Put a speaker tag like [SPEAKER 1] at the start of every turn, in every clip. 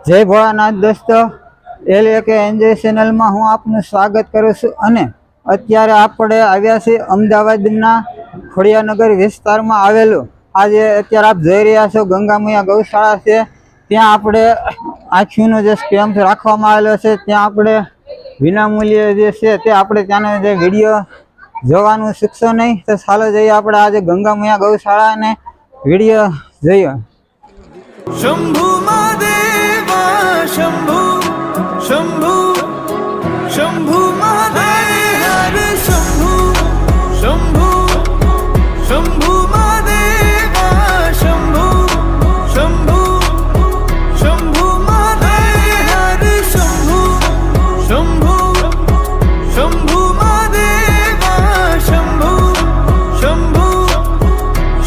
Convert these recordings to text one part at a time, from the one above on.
[SPEAKER 1] જય ભોળાનાથ દોસ્તો, LAK enjoy ચેનલમાં હું આપનું સ્વાગત કરું છું. અને અત્યારે આપણે આવ્યા છીએ અમદાવાદના ખોડિયાનગર વિસ્તારમાં આવેલું આજે અત્યારે આપ જોઈ રહ્યા છો ગંગામૈયા ગૌશાળા છે. ત્યાં આપણે આંખીનો જે કેમ્પ રાખવામાં આવેલો છે ત્યાં આપણે વિનામૂલ્યે જે છે તે આપણે ત્યાંનો જે વિડીયો જોવાનું શીખશો નહીં. તો ચાલો જઈએ આપણે આજે ગંગામૈયા ગૌશાળાને વિડીયો જોઈએ.
[SPEAKER 2] शंभु महादेवा शंभु शंभु शंभु महादेव हर शंभु शंभु शंभु महादेवा शंभु शंभु शंभु महादेव हर शंभु शंभु शंभु महादेवा शंभु शंभु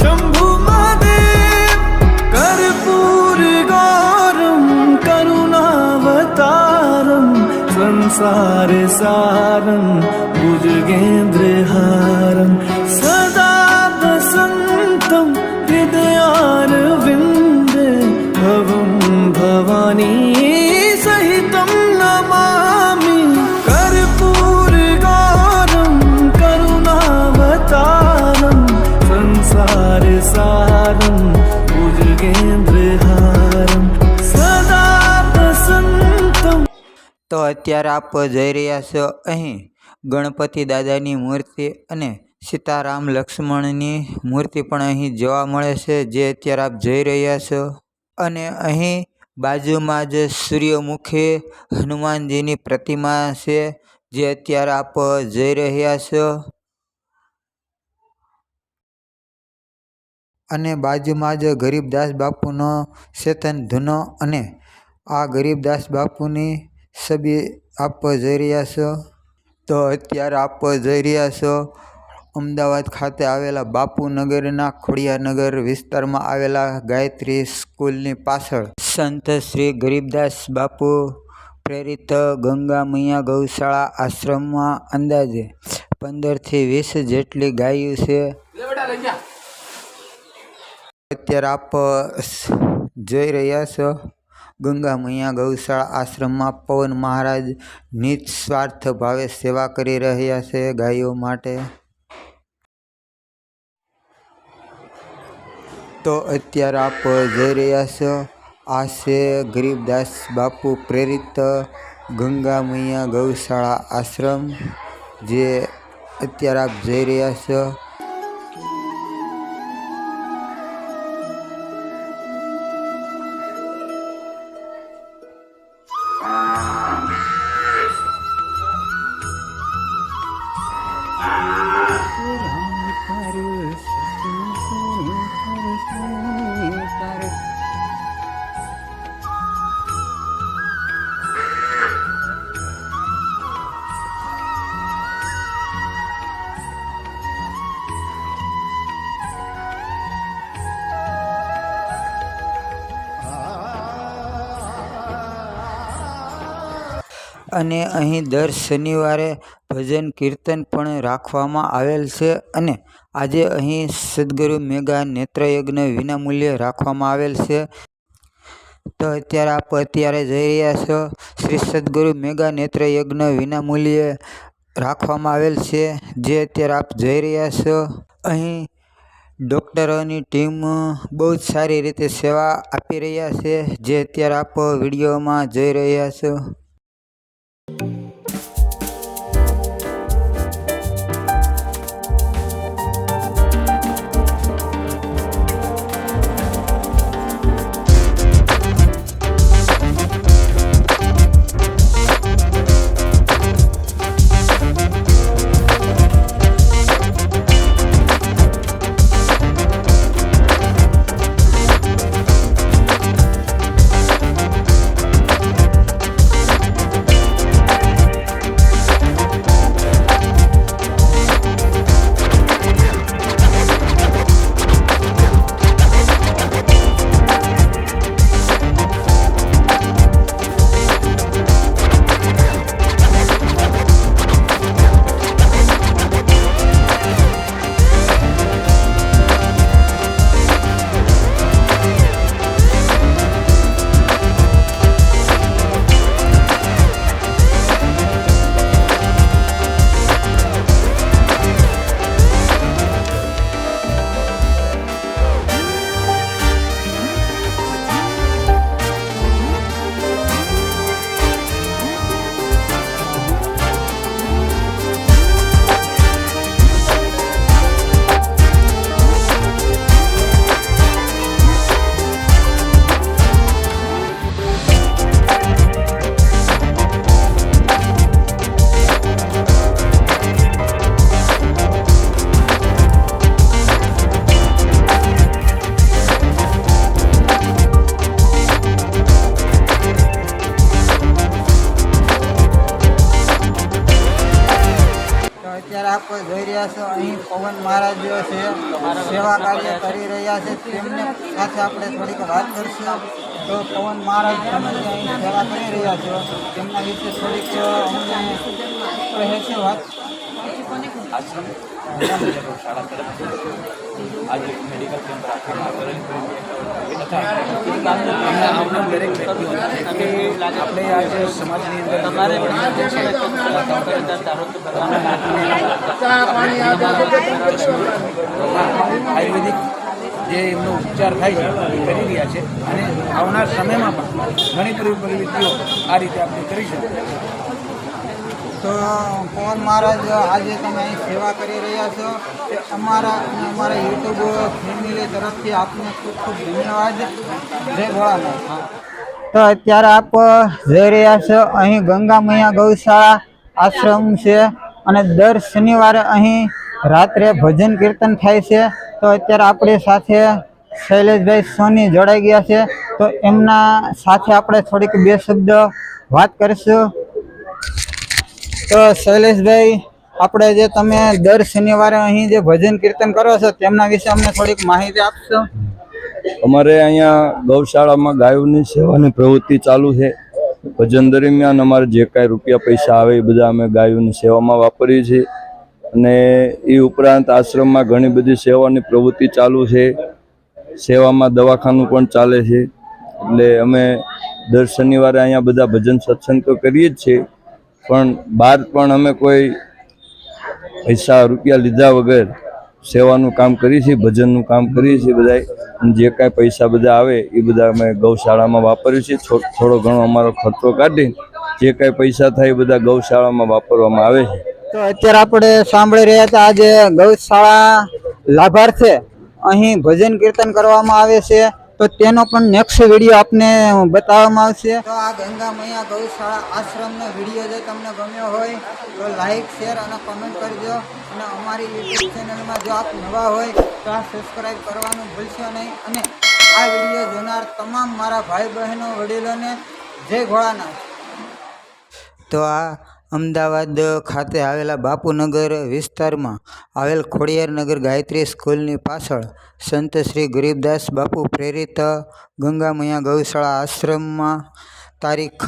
[SPEAKER 2] शंभु महादेव कर्पूर गौरम करुणावतारम संसार सारम भुजगेंद्र हारम सदा वसंतम हृदयारविंद भवम भवानी सहितम नमामि कर्पूर गौरम करुणावतारम संसार सारम भुजगेंद्र हारम सदा वसंतम.
[SPEAKER 1] તો અત્યારે આપ જઈ રહ્યા છો અહીં ગણપતિ દાદાની મૂર્તિ અને સીતારામ લક્ષ્મણની મૂર્તિ પણ અહીં જોવા મળે છે, જે અત્યારે આપ જોઈ રહ્યા છો. અને અહીં બાજુમાં જ સૂર્યમુખી હનુમાનજીની પ્રતિમા છે, જે અત્યારે આપ જોઈ રહ્યા છો. અને બાજુમાં જ ગરીબદાસ બાપુનો ચેતન ધૂનો અને આ ગરીબદાસ બાપુની છબી આપ જોઈ રહ્યા છો. તો અત્યારે આપ જોઈ રહ્યા છો અમદાવાદ ખાતે આવેલા બાપુનગરના ખોડિયાનગર વિસ્તારમાં આવેલા ગાયત્રી સ્કૂલની પાછળ સંત શ્રી ગરીબદાસ બાપુ પ્રેરિત ગંગામૈયા ગૌશાળા આશ્રમમાં અંદાજે 15 થી 20 જેટલી ગાયો છે. અત્યારે આપ જોઈ રહ્યા છો ગંગામૈયા ગૌશાળા આશ્રમમાં પવન મહારાજ નિસ્વાર્થ ભાવે સેવા કરી રહ્યા છે ગાયો માટે. તો અત્યારે આપ જોઈ રહ્યા છો આ છે ગરીબદાસ બાપુ પ્રેરિત ગંગામૈયા ગૌશાળા આશ્રમ, જે અત્યારે આપ જોઈ રહ્યા છો. અને અહીં દર શનિવારે ભજન કીર્તન પણ રાખવામાં આવેલ છે. અને આજે અહીં સદગુરુ મેગા નેત્રયજ્ઞ વિનામૂલ્યે રાખવામાં આવેલ છે. તો અત્યારે આપ જઈ રહ્યા છો શ્રી સદગુરુ મેગા નેત્રયજ્ઞ વિનામૂલ્યે રાખવામાં આવેલ છે, જે અત્યારે આપ જોઈ રહ્યા છો. અહીં ડૉક્ટરોની ટીમ બહુ જ સારી રીતે સેવા આપી રહ્યા છે, જે અત્યારે આપ વિડીયોમાં જોઈ રહ્યા છો. આપ જોઈ રહ્યા છો અહીં પવન મહારાજ છે સેવા કાર્ય કરી રહ્યા છે, તેમને સાથે આપણે થોડીક વાત કરશું. તો પવન મહારાજ તમે જે અહીં સેવા કરી રહ્યા છો તેમના વિશે થોડીક અમને કહે છે વાત.
[SPEAKER 3] આશ્રમ શાળા તરફથી આજે મેડિકલ કેમ્પ રાખવામાં આવેલ તથા આવનાર દરેક વ્યક્તિઓને આપણે આજે સમાજની આયુર્વેદિક જે એમનો ઉપચાર થાય છે એ કરી રહ્યા છે અને આવનાર સમયમાં પણ ઘણી પ્રવૃત્તિઓ આ રીતે આપણે કરી શકીએ.
[SPEAKER 1] તો પવન મહારાજ આજે તમે અહીં સેવા કરી રહ્યા છો તે અમારા અને અમારા યુટ્યુબ ફેમિલી તરફથી આપને ખૂબ ખૂબ ધન્યવાદ. જય ભોળાનાથ. તો અત્યારે આપ જોઈ રહ્યા છો અહીં ગંગા મૈયા ગૌશાળા આશ્રમ છે અને દર શનિવારે અહીં રાત્રે ભજન કીર્તન થાય છે. તો અત્યારે આપણી સાથે શૈલેષભાઈ સોની જોડાઈ ગયા છે, તો એમના સાથે આપણે થોડીક બે શબ્દ વાત કરીશું. તો શૈલેષભાઈ, આપણે જે તમે દર શનિવારે અહીં જે ભજન કીર્તન કરો છો તેમના વિશે અમને થોડીક માહિતી આપશો.
[SPEAKER 4] અમારે અહીંયા ગૌશાળામાં ગાયોની સેવાની પ્રવૃત્તિ ચાલુ છે. ભજન દરમિયાન અમારે જે કાંઈ રૂપિયા પૈસા આવે એ બધા અમે ગાયોની સેવામાં વાપરીએ છીએ અને એ ઉપરાંત આશ્રમમાં ઘણી બધી સેવાની પ્રવૃત્તિ ચાલુ છે. સેવામાં દવાખાનું પણ ચાલે છે. એટલે અમે દર શનિવારે અહીંયા બધા ભજન સત્સંગ તો કરીએ જ છીએ, પણ બહાર પણ અમે કોઈ પૈસા રૂપિયા લીધા વગર સેવાનું કામ કરીએ છીએ, ભજનનું કામ કરીએ છીએ બધા. જે કાંઈ પૈસા બધા આવે એ બધા અમે ગૌશાળામાં વાપરીએ છીએ. થોડો ઘણો અમારો ખર્ચો કાઢી જે કાંઈ પૈસા થાય એ બધા ગૌશાળામાં વાપરવામાં આવે છે.
[SPEAKER 1] તો અત્યારે આપણે સાંભળી રહ્યા હતા આજે ગૌશાળા લાભાર્થે અહીં ભજન કીર્તન કરવામાં આવે છે, તો તેનો પણ નેક્સ્ટ વિડીયો આપને બતાવવામાં આવશે. તો આ ગંગા મૈયા ગૌશાળા આશ્રમનો વિડીયો જો તમને ગમ્યો હોય તો લાઈક, શેર અને કમેન્ટ કરજો. અને અમારી યુટ્યુબ ચેનલમાં જો આપ નવા હોય તો આ સબસ્ક્રાઈબ કરવાનું ભૂલશો નહીં. અને આ વિડીયો જોનાર તમામ મારા ભાઈ બહેનો વડીલોને જય ભોળાનાથ. તો આ અમદાવાદ ખાતે આવેલા બાપુનગર વિસ્તારમાં આવેલ ખોડિયારનગર ગાયત્રી સ્કૂલની પાછળ સંત શ્રી ગરીબદાસ બાપુ પ્રેરિત ગંગા મૈયા ગૌશાળા આશ્રમમાં તારીખ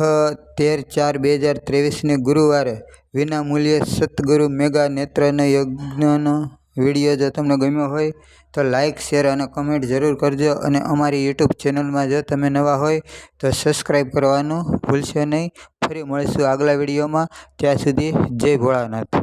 [SPEAKER 1] 13/4/2023 ગુરુવારે વિનામૂલ્યે સતગુરુ મેગા નેત્રયજ્ઞ યજ્ઞનો વિડીયો જો તમને ગમ્યો હોય તો લાઈક, શેર અને કમેન્ટ જરૂર કરજો. અને અમારી યુટ્યુબ ચેનલમાં જો તમે નવા હોય તો સબસ્ક્રાઈબ કરવાનું ભૂલશો નહીં. ફરી મળીશું આગલા વિડીયોમાં. ત્યાં સુધી જય ભોળાનાથ.